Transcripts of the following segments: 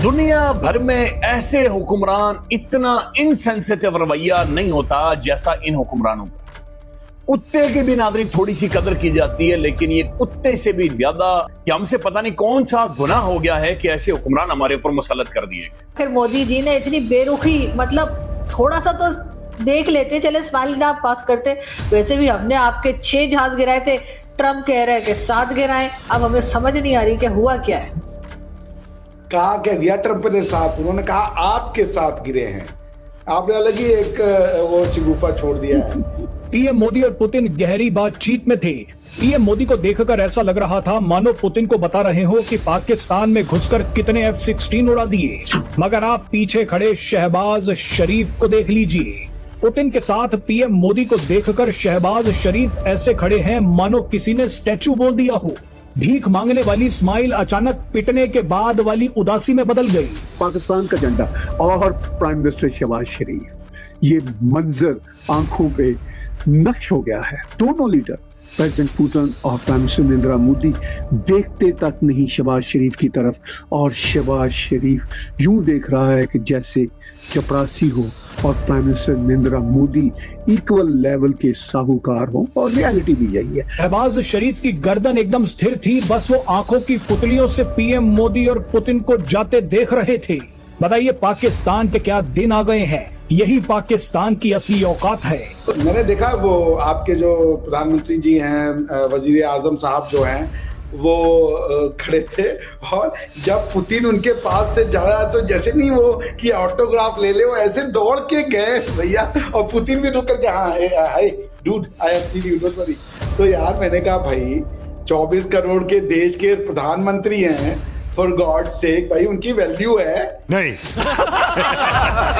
दुनिया भर में ऐसे हुक्मरान इतना इनसेंसिटिव रवैया नहीं होता जैसा इन हुक्मरानों का। कुत्ते की भी नाज़रीन थोड़ी सी कदर की जाती है, लेकिन ये कुत्ते से भी ज्यादा कि हमसे पता नहीं कौन सा गुनाह हो गया है कि ऐसे हुक्मरान हमारे ऊपर मुसल्लत कर दिए। फिर मोदी जी ने इतनी बेरुखी, मतलब थोड़ा सा तो देख लेते, चले स्माइल ना पास करते। वैसे भी हमने आपके 6 जहाज गिराए थे, ट्रम्प कह रहे हैं कि 7 गिराए। अब हमें समझ नहीं आ रही कि हुआ क्या है। कहा कह दिया ट्रम्प ने 7, उन्होंने कहा आपके 7 गिरे हैं। आपने अलग ही एक वो शिगुफा छोड़ दिया है। पीएम मोदी और पुतिन गहरी बातचीत में थे। पीएम मोदी को देखकर ऐसा लग रहा था मानो पुतिन को बता रहे हो कि पाकिस्तान में घुसकर कितने F-16 उड़ा दिए। मगर आप पीछे खड़े शहबाज शरीफ को देख लीजिए। पुतिन के साथ पीएम मोदी को देखकर शहबाज शरीफ ऐसे खड़े हैं मानो किसी ने स्टैचू बोल दिया हो। भीख मांगने वाली स्माइल अचानक पिटने के बाद वाली उदासी में बदल गई। पाकिस्तान का झंडा और प्राइम मिनिस्टर शहबाज शरीफ, ये मंजर आंखों पे नक्श हो गया है। दोनों लीडर प्रेसिडेंट पुतिन और प्राइम मिनिस्टर नरेंद्र मोदी देखते तक नहीं शहबाज शरीफ की तरफ, और शहबाज शरीफ यूं देख रहा है कि जैसे चपरासी हो और prime minister Narendra Modi equal level के साहूकार हो। और रियलिटी भी यही है। शहबाज शरीफ की गर्दन एकदम स्थिर थी, बस वो आंखों की पुतलियों से पीएम मोदी और पुतिन को जाते देख रहे थे। बताइए पाकिस्तान के क्या दिन आ गए हैं। यही पाकिस्तान की असली औकात है। मैंने देखा वो आपके जो प्रधानमंत्री जी हैं, वजीर आजम साहब जो हैं, वो खड़े थे, और जब पुतिन उनके पास से जा रहा तो जैसे नहीं वो कि ऑटोग्राफ ले ले, वो ऐसे दौड़ के गए भैया। और पुतिन भी रुक करके हाँ hi dude I have seen you, don't worry. तो यार मैंने कहा भाई 24 करोड़ के देश के प्रधानमंत्री हैं, फॉर गॉड सेक भाई उनकी वैल्यू है नहीं।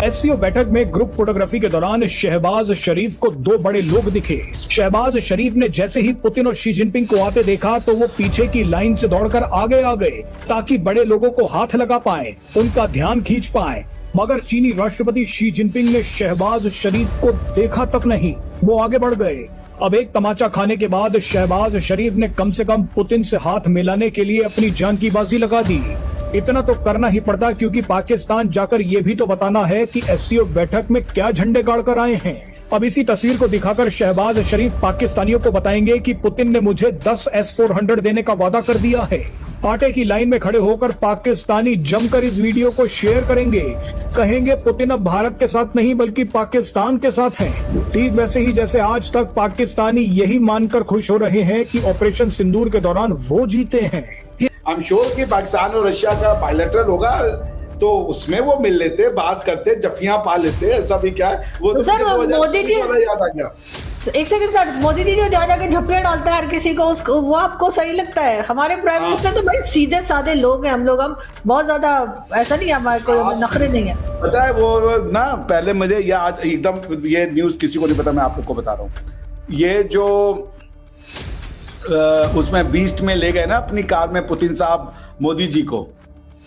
एससीओ बैठक में ग्रुप फोटोग्राफी के दौरान शहबाज शरीफ को 2 बड़े लोग दिखे। शहबाज शरीफ ने जैसे ही पुतिन और शी जिनपिंग को आते देखा तो वो पीछे की लाइन से दौड़कर आगे आ गए ताकि बड़े लोगों को हाथ लगा पाए, उनका ध्यान खींच पाए। मगर चीनी राष्ट्रपति शी जिनपिंग ने शहबाज शरीफ को देखा तक नहीं, वो आगे बढ़ गए। अब एक तमाचा खाने के बाद शहबाज शरीफ ने कम से कम पुतिन से हाथ मिलाने के लिए अपनी जान की बाजी लगा दी। इतना तो करना ही पड़ता क्योंकि पाकिस्तान जाकर ये भी तो बताना है कि एससीओ बैठक में क्या झंडे गाड़ कर आए हैं। अब इसी तस्वीर को दिखाकर शहबाज शरीफ पाकिस्तानियों को बताएंगे कि पुतिन ने मुझे 10 S-400 देने का वादा कर दिया है। आटे की लाइन में खड़े होकर पाकिस्तानी जमकर इस वीडियो को शेयर करेंगे। कहेंगे पुतिन अब भारत के साथ नहीं बल्कि पाकिस्तान के साथ हैं। ठीक वैसे ही जैसे आज तक पाकिस्तानी यही मानकर खुश हो रहे हैं कि ऑपरेशन सिंदूर के दौरान वो जीते हैं। आई एम श्योर कि पाकिस्तान और रशिया का बायलैटरल होगा तो उसमें वो मिल लेते, बात करते, जफियां पा लेते। ऐसा भी क्या है वो तो सर मोदी जी याद आ गया। एक सेकंड सर, मोदी जी जो जा जाके झपकियां डालता है हर किसी को, उसको वो आपको सही लगता है? हमारे प्राइम मिनिस्टर तो भाई सीधे साधे लोग हैं। हम बहुत ज्यादा ऐसा नहीं, हमारे को नखरे नहीं है। पता है वो ना, पहले मुझे ये आज एकदम ये न्यूज किसी को नहीं पता, मैं आप लोग को बता रहा हूँ। ये जो उसमें बीस्ट में ले गए ना अपनी कार में पुतिन साहब मोदी जी को,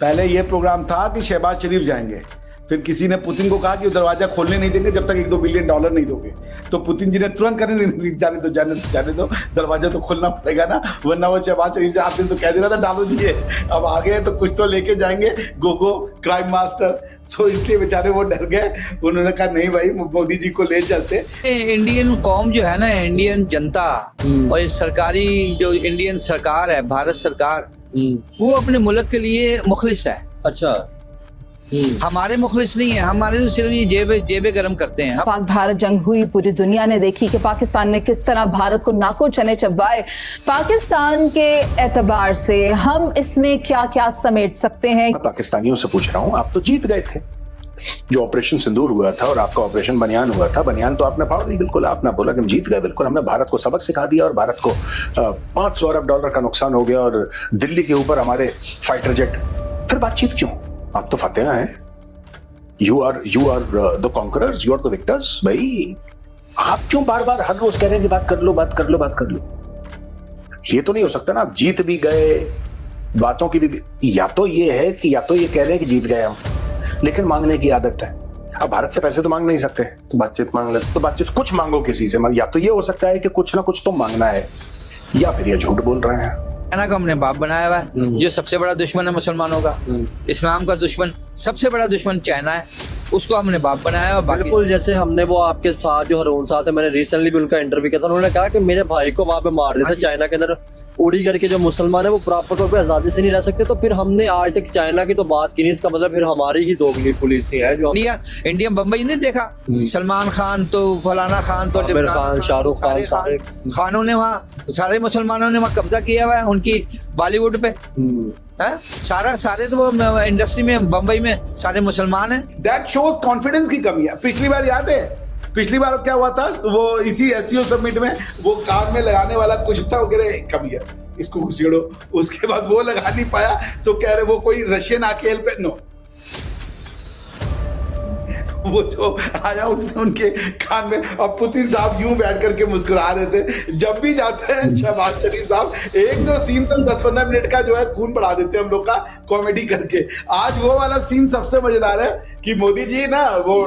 पहले ये प्रोग्राम था कि शहबाज शरीफ जाएंगे। फिर किसी ने पुतिन को कहा कि वो दरवाजा खोलने नहीं देंगे जब तक $1-2 बिलियन नहीं दोगे। तो पुतिन जी ने तुरंत करने जाने दो, दरवाजा तो खोलना पड़ेगा ना, वरना वो शहबाज शरीफ से आप दिन तो कह देना था डालो जी, अब आ गए तो कुछ तो लेके जाएंगे, गो क्राइम मास्टर। सो इसलिए बेचारे वो डर गए। उन्होंने कहा नहीं भाई मोदी जी को ले चलते। इंडियन कौम जो है ना, इंडियन जनता और सरकारी जो इंडियन सरकार है, भारत सरकार, वो अपने मुल्क के लिए मुखलिस है। अच्छा, हमारे मुखलिस नहीं है, हमारे तो सिर्फ ये जेबे गरम करते हैं। पाक भारत जंग हुई, पूरी दुनिया ने देखी कि पाकिस्तान ने किस तरह भारत को नाकों चने चबाए। पाकिस्तान के एतबार से हम इसमें क्या क्या समेट सकते हैं? पाकिस्तानियों से पूछ रहा हूँ, आप तो जीत गए थे। जो ऑपरेशन सिंदूर हुआ था और आपका ऑपरेशन बनियान हुआ था, बनियान तो आपने फाड़ दी बिल्कुल। आपने बोला कि हम जीत गए बिल्कुल, हमने भारत को सबक सिखा दिया और भारत को $500 अरब का नुकसान हो गया और दिल्ली के ऊपर हमारे फाइटर जेट। फिर बातचीत क्यों? आप तो फतेह हैं। You are the conquerors, you are the victors. भाई आप क्यों बार बार हर रोज कह रहे हैं कि बात कर लो। ये तो नहीं हो सकता ना, आप जीत भी गए, बातों की भी, या तो ये है कि या तो ये कह रहे हैं कि जीत गए हम, लेकिन मांगने की आदत है। अब भारत से पैसे तो मांग नहीं सकते, तो बातचीत मांग लेते। तो बातचीत कुछ मांगो किसी से, या तो ये हो सकता है कि कुछ ना कुछ तो मांगना है, या फिर ये झूठ बोल रहे हैं। चाइना को हमने बाप बनाया हुआ है, जो सबसे बड़ा दुश्मन है मुसलमानों का। इस्लाम का दुश्मन, सबसे बड़ा दुश्मन चाइना है, उसको हमने बाप बनाया। बिल्कुल, जैसे हमने वो आपके साथ जो हरून साथ है, मैंने रिसेंटली भी उनका इंटरव्यू किया था, उन्होंने कहा कि मेरे भाई को वहां पे मार देते चाइना के अंदर। उड़ी करके जो मुसलमान है वो प्रॉपर तौर पे आजादी से नहीं रह सकते। तो फिर हमने आज तक चाइना की तो बात की नहीं, इसका मतलब फिर हमारी ही दोगली पुलिस है जो इंडिया बम्बई नहीं देखा, सलमान खान तो फलाना खान तो आमिर खान, शाहरुख खान, सारे खानों ने वहाँ, सारे मुसलमानों ने वहाँ कब्जा किया हुआ है उनकी बॉलीवुड पे। सारे तो वो इंडस्ट्री में बम्बई में सारे मुसलमान हैं। दैट शोज कॉन्फिडेंस की कमी है। पिछली बार याद है, पिछली बार क्या हुआ था, वो इसी एससीओ समिट में वो कार में लगाने वाला कुछ था, वो कह रहे कमी है इसको घुसेड़ो, उसके बाद वो लगा नहीं पाया तो कह रहे वो कोई रशियन आके हेल्प है। नो, वो जो आया उसने उनके कान में, और पुतिन साहब यूं बैठ करके मुस्कुरा रहे थे। जब भी जाते हैं शहबाज शरीफ साहब, एक जो सीन तो 10-15 मिनट का जो है खून बढ़ा देते हैं हम लोग का कॉमेडी करके। आज वो वाला सीन सबसे मजेदार है कि मोदी जी ना वो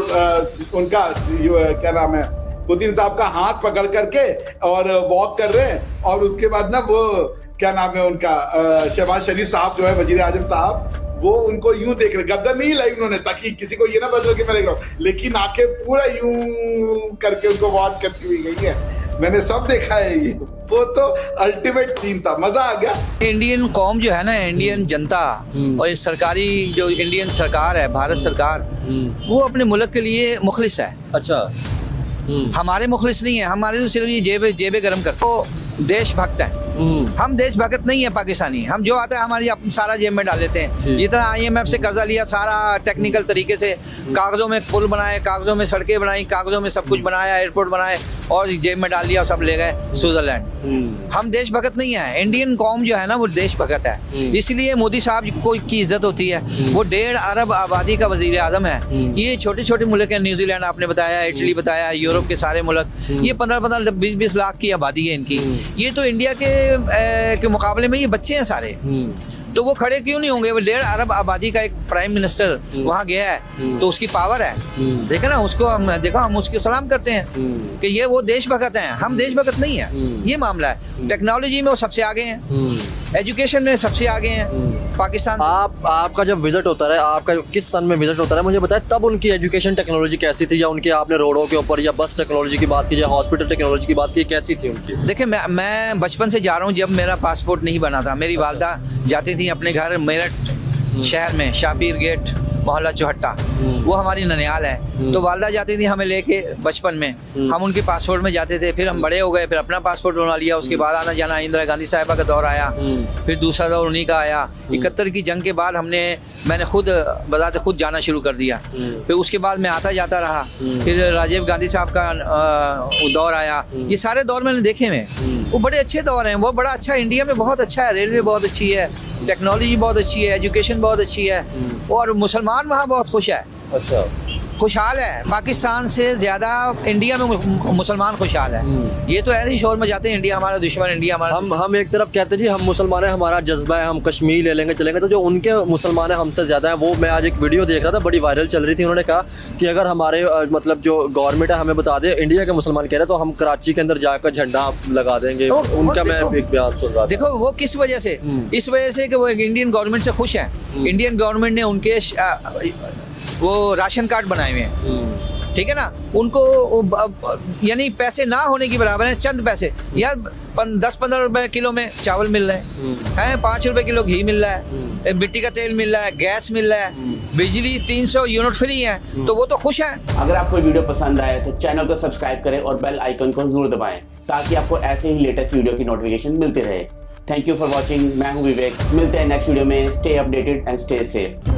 उनका क्या नाम है, पुतिन साहब का हाथ पकड़ करके और वॉक कर रहे हैं, और उसके बाद ना वो क्या नाम है उनका शहबाज शरीफ साहब जो है वजीर आजम साहब, वो उनको यूं देख रहे, गर्दन नहीं हिलाई उन्होंने ताकि किसी को ये ना बदलो कि मैं देख रहा हूँ, लेकिन आंखें पूरा यूं करके उनको वॉच करती हुई गई है। मैंने सब देखा है ये, वो तो अल्टीमेट सीन था, मजा आ गया। इंडियन कौम जो है ना, इंडियन जनता और सरकारी जो इंडियन सरकार है, भारत सरकार, वो अपने मुल्क के लिए मुखलिस है। अच्छा, हमारे मुखलिस नहीं है, हमारे तो सिर्फ ये जेबे गर्म कर, तो देशभक्त है। हम देशभक्त नहीं है पाकिस्तानी, हम जो आता है हमारी अपनी सारा जेब में डाल लेते हैं। जितना IMF से कर्जा लिया सारा टेक्निकल तरीके से, कागजों में पुल बनाए, कागजों में सड़कें बनाई, कागजों में सब कुछ बनाया, एयरपोर्ट बनाए, और जेब में डाल लिया और सब ले गए स्विट्जरलैंड। हम देशभक्त नहीं है, इंडियन कौम जो है ना वो देशभक्त है। इसलिए मोदी साहब को की इज्जत होती है। वो 1.5 अरब आबादी का वजीर आजम है। ये छोटे छोटे मुल्क है, न्यूजीलैंड आपने बताया, इटली बताया, यूरोप के सारे मुल्क, ये 15-15, 20-20 लाख की आबादी है इनकी। ये तो इंडिया के मुकाबले में ये बच्चे हैं सारे, तो वो खड़े क्यों नहीं होंगे? वो 1.5 अरब आबादी का एक प्राइम मिनिस्टर वहाँ गया है, तो उसकी पावर है, देखा ना उसको, हम देखो हम उसके सलाम करते हैं कि ये वो देशभक्त हैं। हम देशभक्त नहीं है, ये मामला है। टेक्नोलॉजी में वो सबसे आगे हैं, एजुकेशन में सबसे आगे हैं पाकिस्तान। आपका जब विजिट होता है, आपका किस सन में विजिट होता है मुझे बताएं, तब उनकी एजुकेशन टेक्नोलॉजी कैसी थी, या उनके आपने रोडों के ऊपर या बस टेक्नोलॉजी की बात की, या हॉस्पिटल टेक्नोलॉजी की बात की, कैसी थी उनकी? देखिए, मैं बचपन से जा रहा हूँ, जब मेरा पासपोर्ट नहीं बना था, मेरी वालदा जाती थी अपने घर मेरठ शहर में, शाबीर गेट मोहल्ला चौहट्टा, वो हमारी ननियाल है, तो वालदा जाती थी हमें लेके बचपन में, हम उनके पासपोर्ट में जाते थे। फिर हम बड़े हो गए, फिर अपना पासपोर्ट बनवा लिया, उसके बाद आना जाना, इंदिरा गांधी साहिबा का दौर आया, फिर दूसरा दौर उन्हीं का आया। 71 की जंग के बाद मैंने खुद बजाते खुद जाना शुरू कर दिया। फिर उसके बाद मैं आता जाता रहा, फिर राजीव गांधी साहब का दौर आया। ये सारे दौर मैंने देखे हैं, वो बड़े अच्छे दौर हैं, वो बड़ा अच्छा, इंडिया में बहुत अच्छा है, रेलवे बहुत अच्छी है, टेक्नोलॉजी बहुत अच्छी है, एजुकेशन बहुत अच्छी है, और मुसलमान वहाँ बहुत खुश है। अच्छा, खुशहाल है। पाकिस्तान से ज़्यादा इंडिया में मुसलमान खुशहाल है। ये तो ऐसे ही शोर में जाते हैं इंडिया हमारा दुश्मन, इंडिया हमारा। हम एक तरफ कहते हैं जी हम मुसलमान हैं, हमारा जज्बा है, हम कश्मीर ले लेंगे चलेंगे, तो जो उनके मुसलमान हैं हमसे ज़्यादा है। वो मैं आज एक वीडियो देख रहा था, बड़ी वायरल चल रही थी, उन्होंने कहा कि अगर हमारे मतलब जो गवर्नमेंट है हमें बता दे इंडिया के मुसलमान कह रहे, तो हम कराची के अंदर जाकर झंडा लगा देंगे। उनका मैं एक बयान सुन रहा था। देखो वो किस वजह से, इस वजह से कि वो इंडियन गवर्नमेंट से खुश है। इंडियन गवर्नमेंट ने उनके वो राशन कार्ड बनाए हुए हैं, ठीक है ना, उनको यानी पैसे ना होने की बराबर है, चंद पैसे यार, 10-15 रुपए किलो में चावल मिल रहे हैं, 5 रुपए किलो घी मिल रहा है, मिट्टी का तेल मिल रहा है, गैस मिल रहा है, बिजली 300 यूनिट फ्री है, तो वो तो खुश है। अगर आपको वीडियो पसंद आए तो चैनल को सब्सक्राइब करें और बेल आइकन को जरूर दबाएं, ताकि आपको ऐसे ही लेटेस्ट वीडियो की नोटिफिकेशन मिलती रहे। Thank you for watching. मैं हूं विवेक, मिलते हैं नेक्स्ट वीडियो में। Stay updated and stay safe.